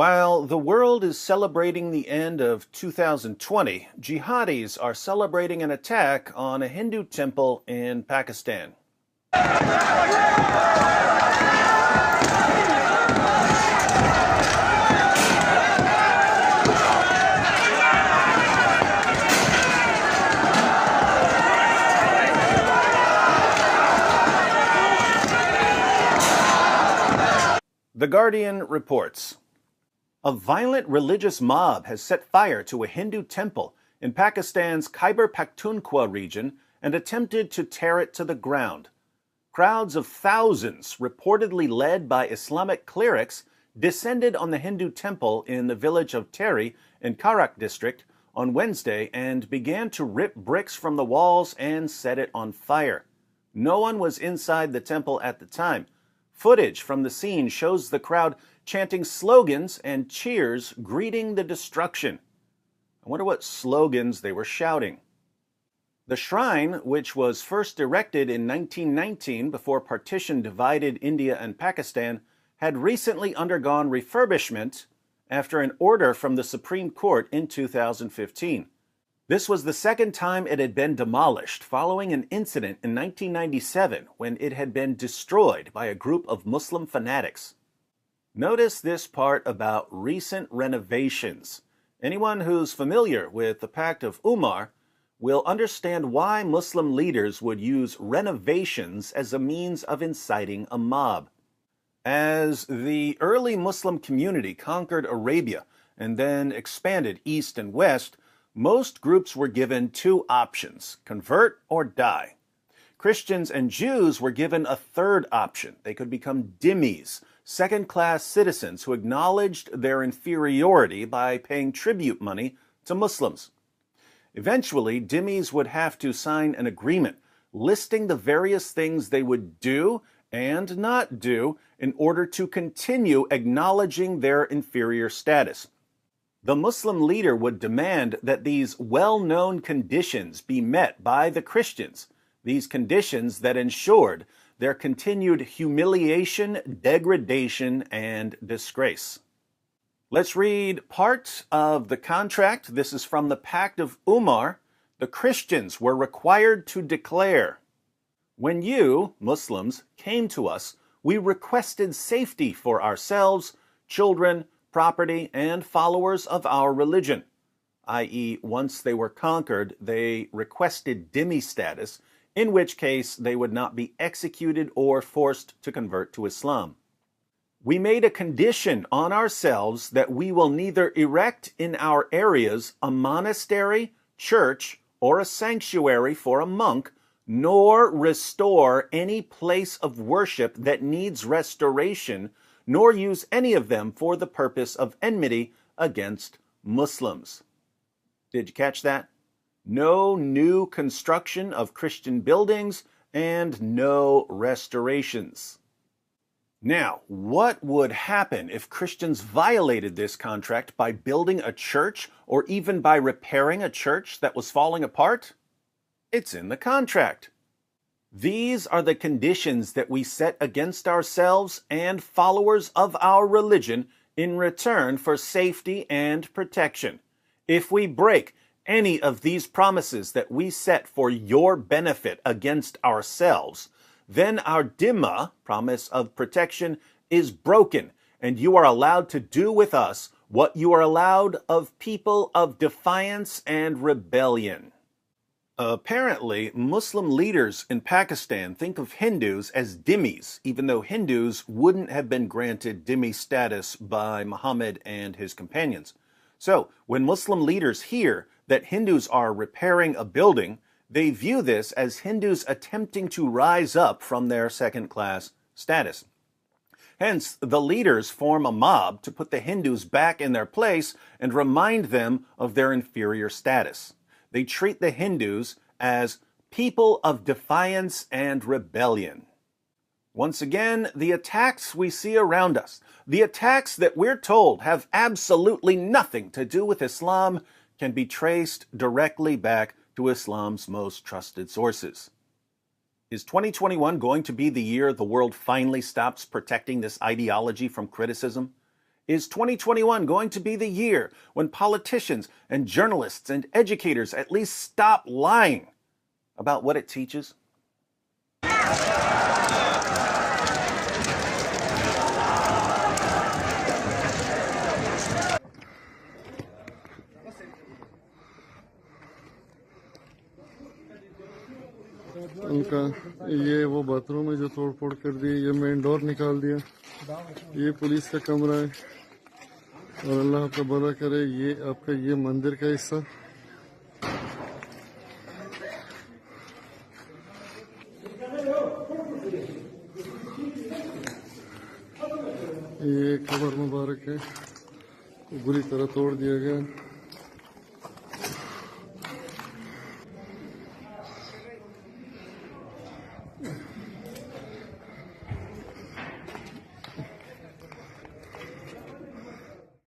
While the world is celebrating the end of 2020, jihadis are celebrating an attack on a Hindu temple in Pakistan. The Guardian reports, a violent religious mob has set fire to a Hindu temple in Pakistan's Khyber Pakhtunkhwa region and attempted to tear it to the ground. Crowds of thousands, reportedly led by Islamic clerics, descended on the Hindu temple in the village of Teri in Karak district on Wednesday and began to rip bricks from the walls and set it on fire. No one was inside the temple at the time. Footage from the scene shows the crowd chanting slogans and cheers greeting the destruction. I wonder what slogans they were shouting. The shrine, which was first erected in 1919 before partition divided India and Pakistan, had recently undergone refurbishment after an order from the Supreme Court in 2015. This was the second time it had been demolished following an incident in 1997 when it had been destroyed by a group of Muslim fanatics. Notice this part about recent renovations. Anyone who's familiar with the Pact of Umar will understand why Muslim leaders would use renovations as a means of inciting a mob. As the early Muslim community conquered Arabia and then expanded east and west, most groups were given two options: convert or die. Christians and Jews were given a third option. They could become dhimmis, second-class citizens who acknowledged their inferiority by paying tribute money to Muslims. Eventually, dhimmis would have to sign an agreement listing the various things they would do and not do in order to continue acknowledging their inferior status. The Muslim leader would demand that these well-known conditions be met by the Christians, these conditions that ensured their continued humiliation, degradation, and disgrace. Let's read part of the contract. This is from the Pact of Umar. The Christians were required to declare, "When you, Muslims, came to us, we requested safety for ourselves, children, property, and followers of our religion," i.e., once they were conquered, they requested dhimmi status, in which case they would not be executed or forced to convert to Islam. "We made a condition on ourselves that we will neither erect in our areas a monastery, church, or a sanctuary for a monk, nor restore any place of worship that needs restoration, nor use any of them for the purpose of enmity against Muslims." Did you catch that? No new construction of Christian buildings and no restorations. Now, what would happen if Christians violated this contract by building a church or even by repairing a church that was falling apart? It's in the contract. These are the conditions that we set against ourselves and followers of our religion in return for safety and protection. If we break any of these promises that we set for your benefit against ourselves, then our dhimma, promise of protection, is broken, and you are allowed to do with us what you are allowed of people of defiance and rebellion. Apparently, Muslim leaders in Pakistan think of Hindus as dhimmis, even though Hindus wouldn't have been granted dhimmi status by Muhammad and his companions. So, when Muslim leaders hear that Hindus are repairing a building, they view this as Hindus attempting to rise up from their second-class status. Hence, the leaders form a mob to put the Hindus back in their place and remind them of their inferior status. They treat the Hindus as people of defiance and rebellion. Once again, the attacks we see around us, the attacks that we're told have absolutely nothing to do with Islam, can be traced directly back to Islam's most trusted sources. Is 2021 going to be the year the world finally stops protecting this ideology from criticism? Is 2021 going to be the year when politicians and journalists and educators at least stop lying about what it teaches? उनका ये वो bathroom है जो तोड़ फोड़ कर दी, ये main door निकाल दिया, ये पुलिस का कमरा है और अल्लाह आपका भला करे। ये आपका ये मंदिर का हिस्सा, ये खबर मुबारक है, बुरी तरह तोड़ दिया गया।